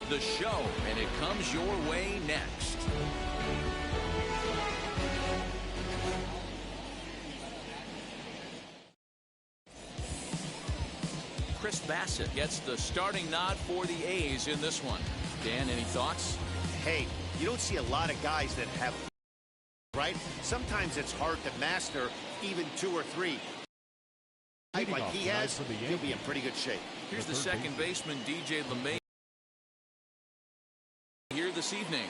the show, and it comes your way next. Chris Bassett gets the starting nod for the A's in this one. Dan, any thoughts? Hey, you don't see a lot of guys that have, right? Sometimes it's hard to master even 2 or 3. Like he has, he'll be in pretty good shape. Here's the second baseman, DJ LeMay, here this evening.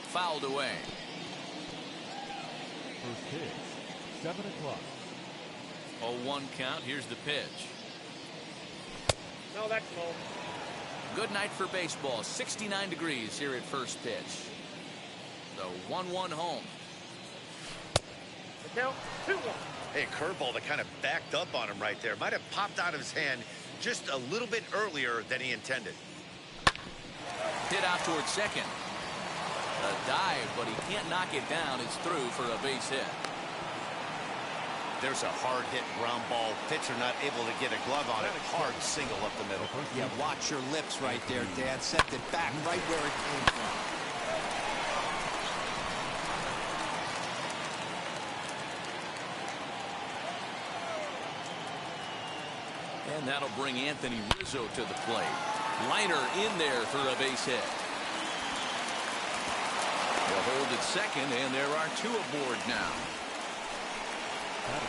Fouled away. First pitch, 7 o'clock. 0-1 count. Here's the pitch. No, that's low. Good night for baseball. 69 degrees here at first pitch. The 1-1 home. The count, 2-1. Hey, curveball that kind of backed up on him right there. Might have popped out of his hand just a little bit earlier than he intended. Hit out towards second. A dive, but he can't knock it down. It's through for a base hit. There's a hard hit ground ball. Pitcher not able to get a glove on it. Hard single up the middle. Yeah, watch your lips right there, Dad. Sent it back right where it came from. And that'll bring Anthony Rizzo to the plate. Liner in there for a base hit. They'll hold at second, and there are 2 aboard now.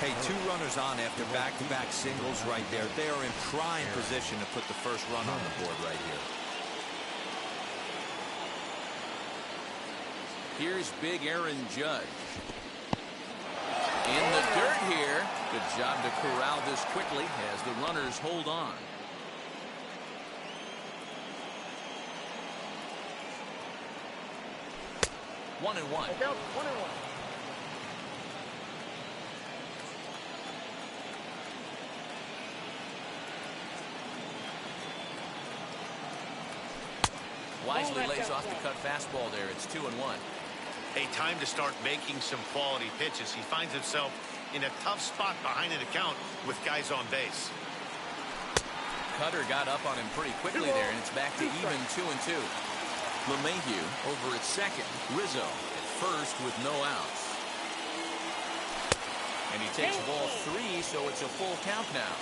Hey, 2 runners on after back-to-back singles right there. They are in prime position to put the first run on the board right here. Here's big Aaron Judge. In the dirt here. Good job to corral this quickly as the runners hold on. One and one. 1-1. Wisely lays off the cut fastball there. It's 2-1. Hey, time to start making some quality pitches. He finds himself in a tough spot behind an account with guys on base. Cutter got up on him pretty quickly there, and it's back to even 2-2. LeMahieu over at second. Rizzo at first with no outs. And he takes ball 3, so it's a full count now.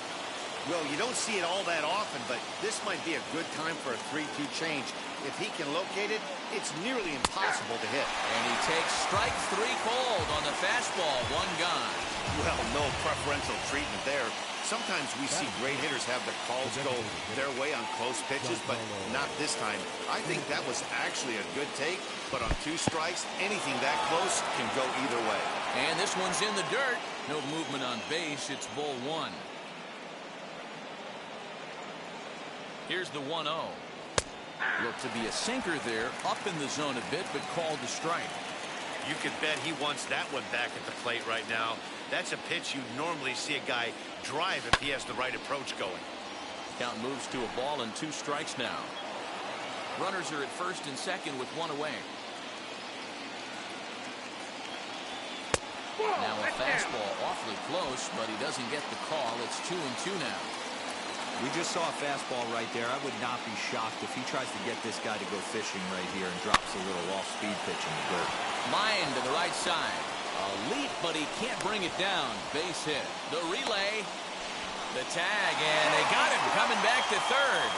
Well, you don't see it all that often, but this might be a good time for a 3-2 change. If he can locate it, it's nearly impossible to hit. And he takes strike 3 called on the fastball. 1 gone. Well, no preferential treatment there. Sometimes we see great hitters have the calls go their way on close pitches, but not this time. I think that was actually a good take, but on 2 strikes, anything that close can go either way. And this one's in the dirt. No movement on base. It's ball 1. Here's the 1-0. Looked to be a sinker there, up in the zone a bit, but called the strike. You could bet he wants that one back at the plate right now. That's a pitch you normally see a guy drive if he has the right approach going. Count moves to a ball and 2 strikes now. Runners are at first and second with 1 away. Now a fastball awfully close, but he doesn't get the call. It's 2-2 now. We just saw a fastball right there. I would not be shocked if he tries to get this guy to go fishing right here and drops a little off-speed pitch in the dirt. Line to the right side. A leap, but he can't bring it down. Base hit. The relay. The tag, and they got him coming back to third.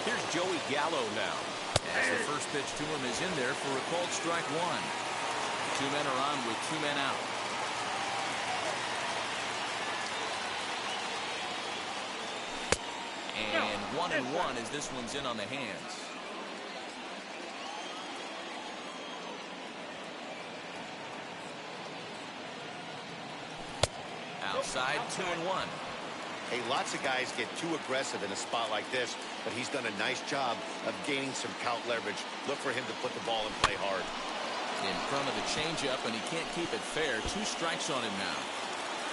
Here's Joey Gallo now. As the first pitch to him is in there for a called strike 1. 2 men are on with 2 men out. And 1-1 as this one's in on the hands. Outside, 2-1. Hey, lots of guys get too aggressive in a spot like this, but he's done a nice job of gaining some count leverage. Look for him to put the ball and play hard. In front of the changeup, and he can't keep it fair. 2 strikes on him now.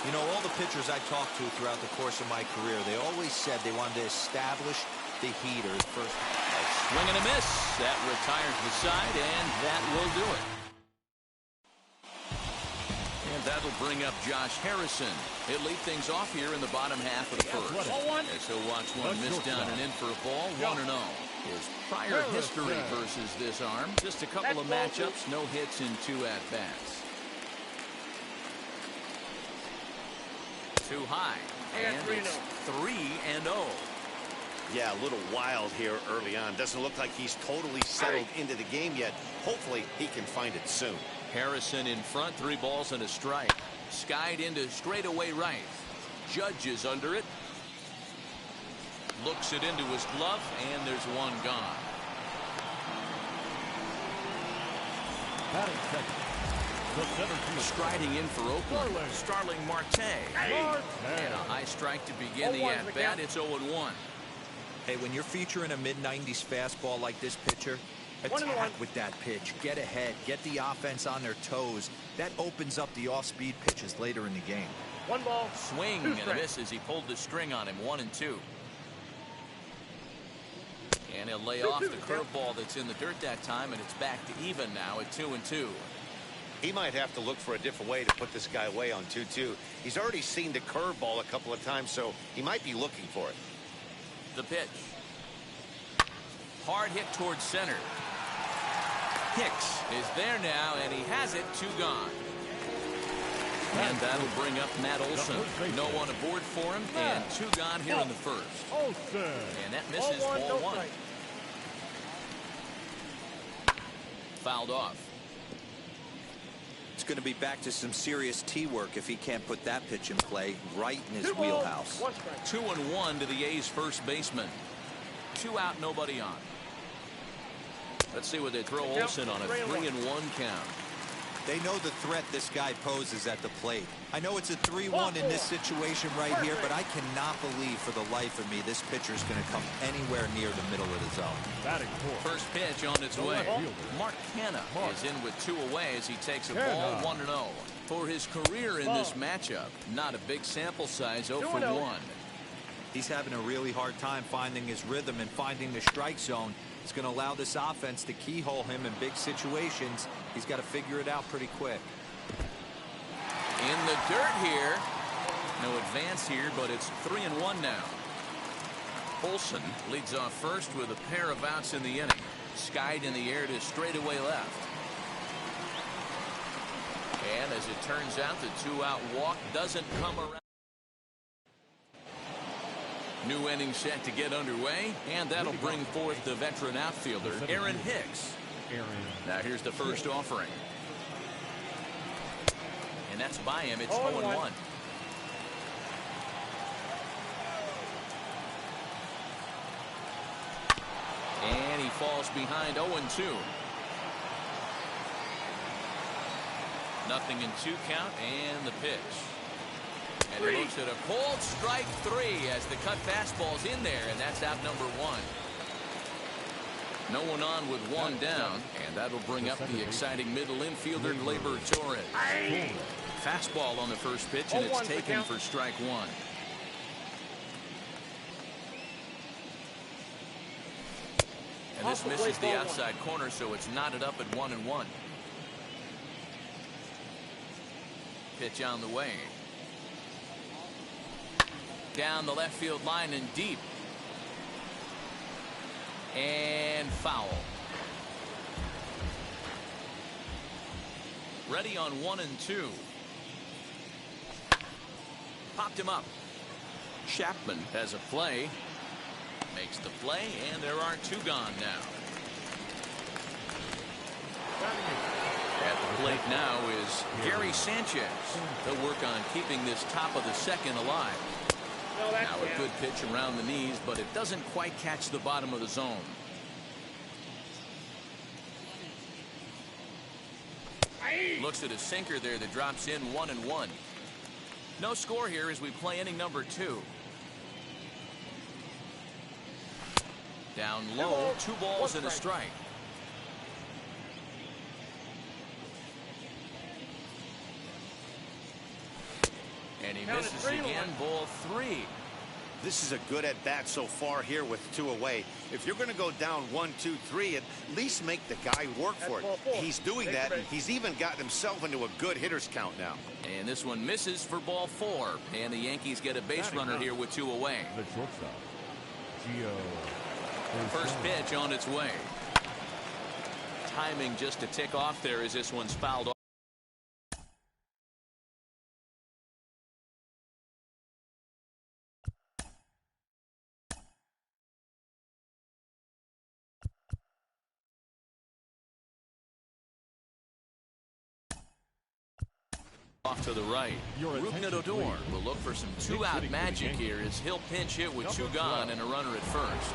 You know, all the pitchers I talked to throughout the course of my career, they always said they wanted to establish the heaters first. Swing and a miss. That retires the side, and that will do it. that'll bring up Josh Harrison. He'll lead things off here in the bottom half of the first. As he'll watch one miss down and in for a ball, 1-0. His prior history versus this arm, just a couple of matchups, no hits in 2 at-bats. Too high, and it's 3-0. Yeah, a little wild here early on. Doesn't look like he's totally settled into the game yet. Hopefully, he can find it soon. Harrison in front, 3 balls and a strike. Skied into straightaway right. Judge is under it. Looks it into his glove, and there's one gone. Striding in for Oakland, Starling Marte. And a high strike to begin the at-bat. It's 0-1. Hey, when you're featuring a mid-90s fastball like this pitcher, attack with that pitch. Get ahead. Get the offense on their toes. That opens up the off-speed pitches later in the game. 1 ball. Swing and a miss as he pulled the string on him. 1-2. And he'll lay off the curveball that's in the dirt that time, and it's back to even now at 2-2. He might have to look for a different way to put this guy away on 2-2. He's already seen the curveball a couple of times, so he might be looking for it. The pitch. Hard hit towards center. Hicks is there now, and he has it. 2 gone. And that'll bring up Matt Olson. No one aboard for him, and 2 gone here in the first. And that misses ball 1. Fouled off. It's going to be back to some serious tee work if he can't put that pitch in play right in his wheelhouse. 2-1 to the A's first baseman. 2 out, nobody on. Let's see what they throw Olson on a 3-1 count. They know the threat this guy poses at the plate. I know it's a 3-1 in this situation right here, but I cannot believe for the life of me this pitcher is going to come anywhere near the middle of the zone. First pitch on its way. Mark Canha is in with 2 away as he takes a ball. 1-0. For his career in this matchup, not a big sample size. 0 for 1. He's having a really hard time finding his rhythm and finding the strike zone. It's going to allow this offense to keyhole him in big situations. He's got to figure it out pretty quick. In the dirt here. No advance here, but it's 3-1 now. Olson leads off first with a pair of outs in the inning. Skied in the air to straightaway left. And as it turns out, the 2-out walk doesn't come around. New inning set to get underway, and that'll bring forth the veteran outfielder, Aaron Hicks. Now here's the first offering. And that's by him. It's 0-1. And he falls behind 0-2. Nothing in 2 count, and the pitch. And he looks at a cold strike 3 as the cut fastball's in there, and that's out number 1. No one on with 1 down, and that'll bring up the exciting middle infielder, Gleyber Torres. Fastball on the first pitch, and it's taken for strike 1. And this misses the outside corner, so it's knotted up at 1-1. Pitch on the way. Down the left field line and deep. And foul. Ready on 1-2. Popped him up. Chapman has a play. Makes the play, and there are 2 gone now. At the plate now is Gary Sanchez. They'll work on keeping this top of the second alive. Now a good pitch around the knees, but it doesn't quite catch the bottom of the zone. Looks at a sinker there that drops in. 1-1. No score here as we play inning number 2. Down low, 2 balls and a strike. And he misses again. Ball 3. This is a good at-bat so far here with 2 away. If you're going to go down 1, 2, 3, at least make the guy work for it. He's doing that, and he's even gotten himself into a good hitter's count now. And this one misses for ball 4. And the Yankees get a base runner here with 2 away. The shortstop, Gio. First pitch on its way. Timing just a tick off there as this one's fouled off. Off to the right. Odor will look for some 2-out magic here as he'll pinch hit with 2 gone and a runner at first.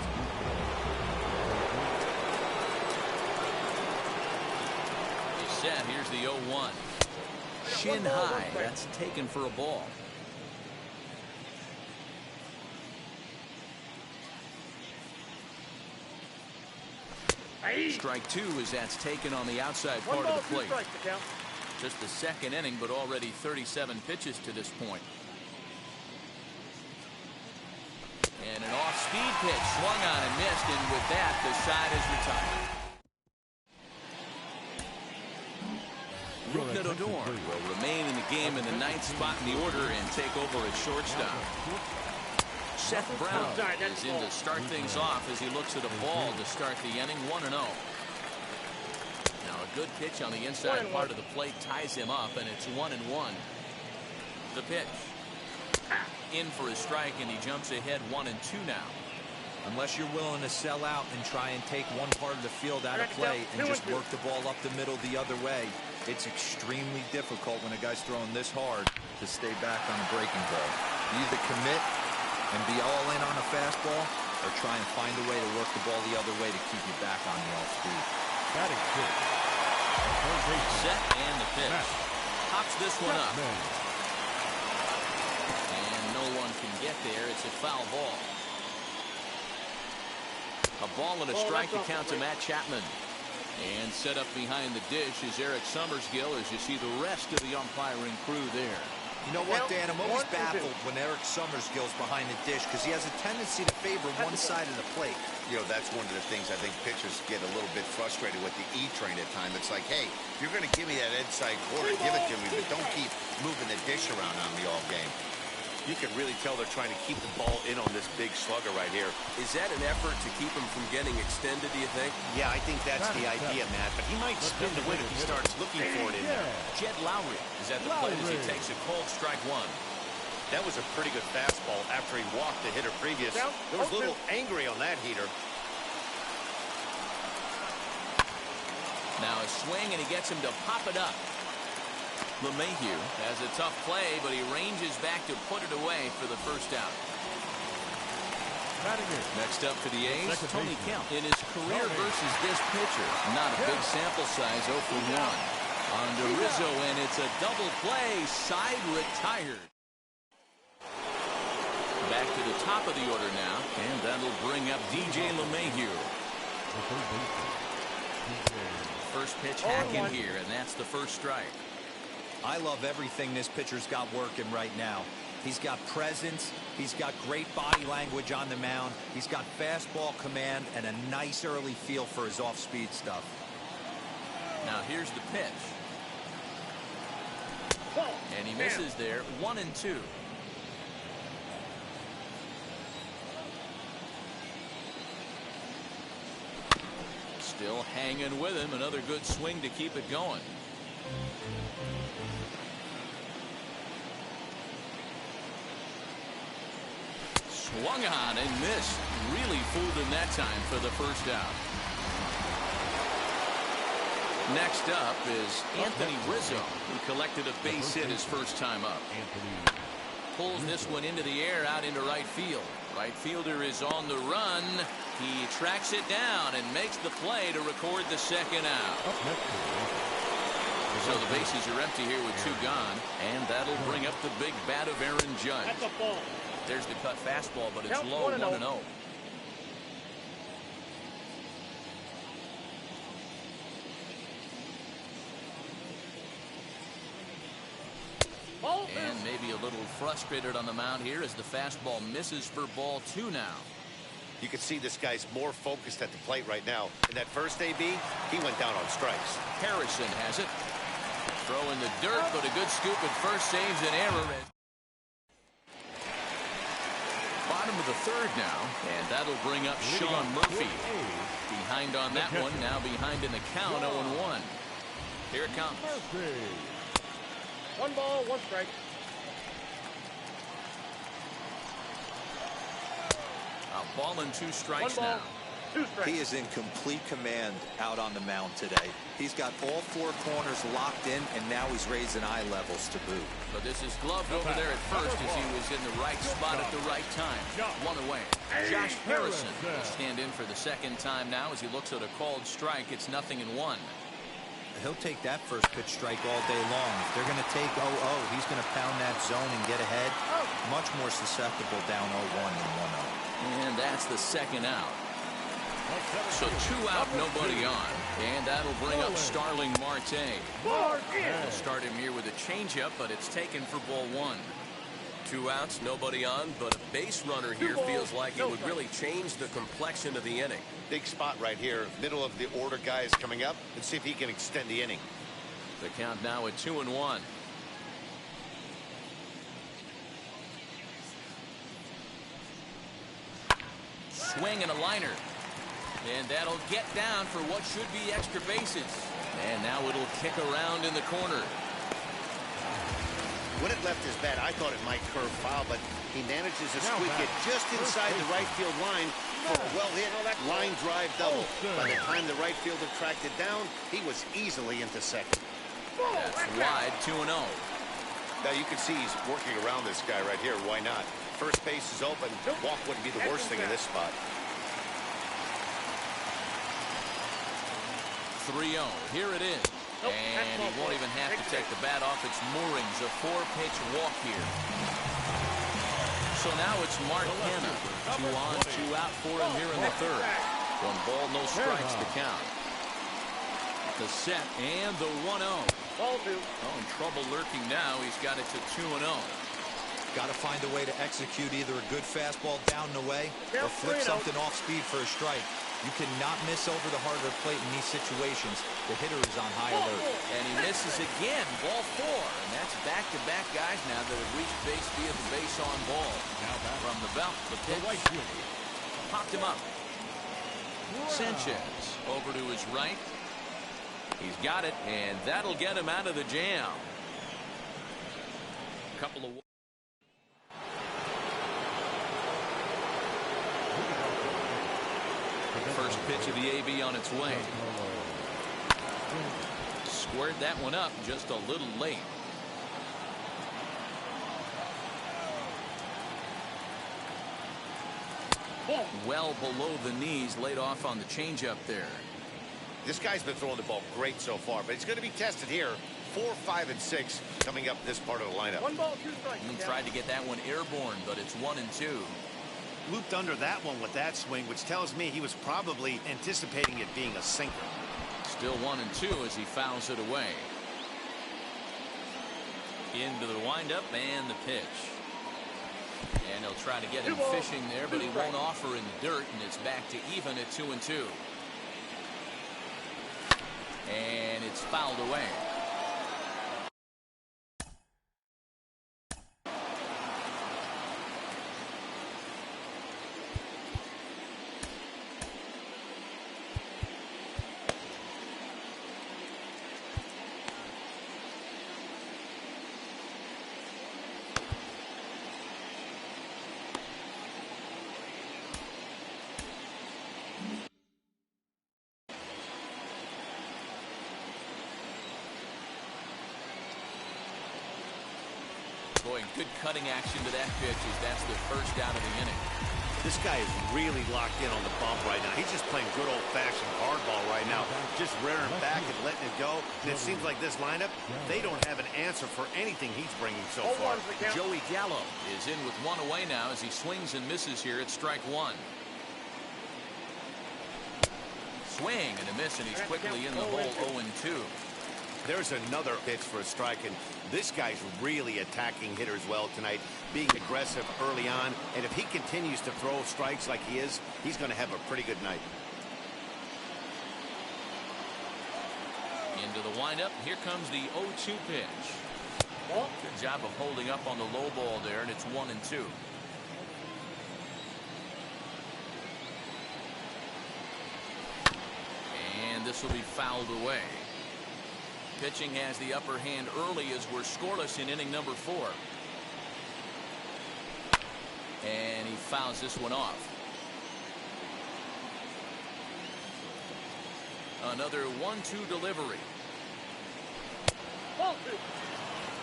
He's set. Here's the 0-1. Shin high. That's taken for a ball. Strike 2 as that's taken on the outside part of the plate. Just the second inning, but already 37 pitches to this point. And an off-speed pitch swung on and missed, and with that, the side is retired. Odor will remain in the game in the 9th spot in the order and take over at shortstop. Seth Brown is in to start things off as he looks at a ball to start the inning 1-0. Good pitch on the inside part of the plate ties him up, and it's 1-1. The pitch in for a strike, and he jumps ahead 1-2 now. Unless you're willing to sell out and try and take one part of the field out of play and just work the ball up the middle the other way, it's extremely difficult when a guy's throwing this hard to stay back on a breaking ball. You either commit and be all in on a fastball or try and find a way to work the ball the other way to keep you back on the off speed. Batting good. Set and the pitch. Pops this one up. And no one can get there. It's a foul ball. A ball and a strike to count to Matt Chapman. And set up behind the dish is Eric Summersgill as you see the rest of the umpiring crew there. You know what, Dan? I'm always baffled when Eric Summersgill's behind the dish because he has a tendency to favor one side of the plate. You know, that's one of the things I think pitchers get a little bit frustrated with the E-train at times. It's like, hey, if you're going to give me that inside corner, give it to me, but don't keep moving the dish around on me all game. You can really tell they're trying to keep the ball in on this big slugger right here. Is that an effort to keep him from getting extended, do you think? Yeah, I think that's the idea, Matt. But he might spin the win if he starts looking for it in there. Jed Lowry is at the plate as he takes a cold strike 1. That was a pretty good fastball after he walked the hitter previous. There was a little angry on that heater. Now a swing, and he gets him to pop it up. LeMahieu has a tough play, but he ranges back to put it away for the first out. Next up for the A's, Tony Kemp. In his career versus this pitcher, not a big sample size, 0 for 1. On to Rizzo, and it's a double play, side retired. Back to the top of the order now, and that'll bring up DJ LeMahieu. First pitch hack in here, and that's the first strike. I love everything this pitcher's got working right now. He's got presence. He's got great body language on the mound. He's got fastball command and a nice early feel for his off-speed stuff. Now here's the pitch. And he misses there, 1-2. Still hanging with him. Another good swing to keep it going. Swung on and missed. Really fooled him that time for the first out. Next up is Anthony Rizzo, who collected a base hit his first time up. Pulls this one into the air out into right field. Right fielder is on the run. He tracks it down and makes the play to record the second out. So the bases are empty here with 2 gone, and that'll bring up the big bat of Aaron Judge. That's a ball. There's the cut fastball, but it's low, 1-0. And maybe a little frustrated on the mound here as the fastball misses for ball 2 now. You can see this guy's more focused at the plate right now. In that first AB, he went down on strikes. Harrison has it. Throw in the dirt, but a good scoop at first saves an error. Bottom of the 3rd now, and that'll bring up Sean Murphy. Behind on that one, now behind in the count, 0-1. Here it comes. 1 ball, 1 strike. A ball and 2 strikes 1 ball, now. 2 strikes. He is in complete command out on the mound today. He's got all 4 corners locked in, and now he's raising eye levels to boot. But this is gloved over there at first as he was in the right spot at the right time. 1 away. Josh Harrison will stand in for the 2nd time now as he looks at a called strike. It's 0-1. He'll take that first pitch strike all day long. If they're going to take 0-0, he's going to pound that zone and get ahead. Much more susceptible down 0-1 than 1-0. And that's the 2nd out. So 2 out, nobody on. And that'll bring up Starling Marte. We'll start him here with a changeup, but it's taken for ball 1. 2 outs, nobody on, but a base runner here feels like it would really change the complexion of the inning. Big spot right here. Middle of the order guy is coming up. Let's see if he can extend the inning. The count now at 2-1. Swing and a liner. And that'll get down for what should be extra bases. And now it'll kick around in the corner. When it left his bat, I thought it might curve foul, but he manages to squeak it just inside the right field line for a well-hit line drive double. By the time the right fielder tracked it down, he was easily into second. That's wide, 2-0. Now you can see he's working around this guy right here. Why not? First base is open. Walk wouldn't be the worst thing in this spot. 3-0. Here it is. And he won't even have to take the bat off its moorings. A 4-pitch walk here. So now it's Mark Hanna. 2 on, 2 out for him here in the 3rd. 1 ball, no strikes to count. The set and the 1-0. Ball 2. Oh, in trouble lurking now. He's got it to 2-0. Got to find a way to execute either a good fastball down and away or flip something off speed for a strike. You cannot miss over the harder plate in these situations. The hitter is on high alert. And he misses again. Ball 4. And that's back-to-back guys now that have reached base via the base on ball. From the belt, the pitch. Popped him up. Sanchez over to his right. He's got it, and that'll get him out of the jam. Couple of... First pitch of the AB on its way. Squared that one up just a little late. Well below the knees, laid off on the changeup there. This guy's been throwing the ball great so far, but he's going to be tested here. 4, 5, and 6 coming up this part of the lineup. 1 ball, 2 strikes. He tried to get that one airborne, but it's 1 and 2. Looped under that one with that swing, which tells me he was probably anticipating it being a sinker. Still 1 and 2 as he fouls it away. Into the windup and the pitch. And he'll try to get him fishing there, but he won't offer in the dirt, and it's back to even at 2 and 2. And it's fouled away. Boy, good cutting action to that pitch as that's the first out of the inning. This guy is really locked in on the bump right now. He's just playing good old-fashioned hardball right now. Just rearing back and letting it go. And it seems like this lineup, they don't have an answer for anything he's bringing so far. Joey Gallo is in with 1 away now as he swings and misses here at strike 1. Swing and a miss, and he's quickly in the hole 0 and 2. There's another pitch for a strike, and this guy's really attacking hitters well tonight, being aggressive early on, and if he continues to throw strikes like he is, he's going to have a pretty good night. Into the windup. Here comes the 0-2 pitch. Good job of holding up on the low ball there, and it's 1-2. And this will be fouled away. Pitching has the upper hand early as we're scoreless in inning number 4. And he fouls this one off. Another 1-2 delivery.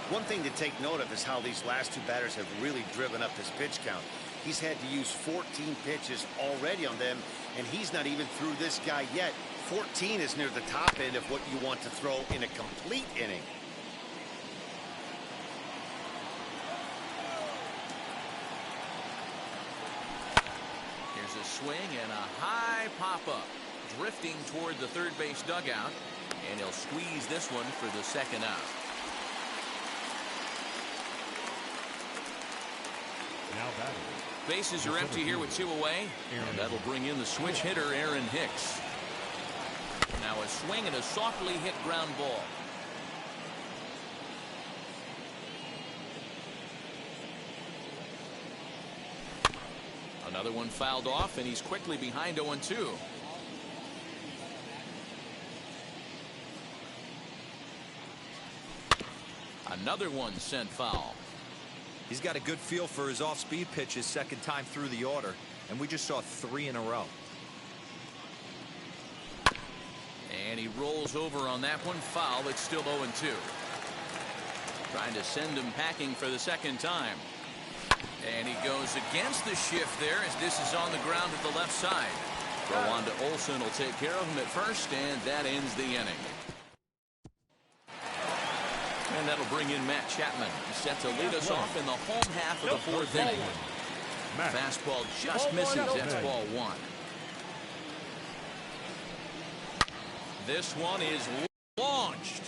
One thing to take note of is how these last two batters have really driven up his pitch count. He's had to use 14 pitches already on them, and he's not even through this guy yet. 14 is near the top end of what you want to throw in a complete inning. Here's a swing and a high pop-up. Drifting toward the third base dugout, and he'll squeeze this one for the second out. Now batting. Bases are empty here with 2 away, and that'll bring in the switch hitter Aaron Hicks. Now a swing and a softly hit ground ball. Another one fouled off, and he's quickly behind 0-2. Another one sent foul. He's got a good feel for his off-speed pitches second time through the order, and we just saw 3 in a row. And he rolls over on that one. Foul. It's still 0-2. Trying to send him packing for the second time. And he goes against the shift there as this is on the ground at the left side. Throw on to Olsen will take care of him at first, and that ends the inning. And that'll bring in Matt Chapman. He's set to lead us off in the home half of the 4th inning. Fastball just misses. That's ball 1. This one is launched.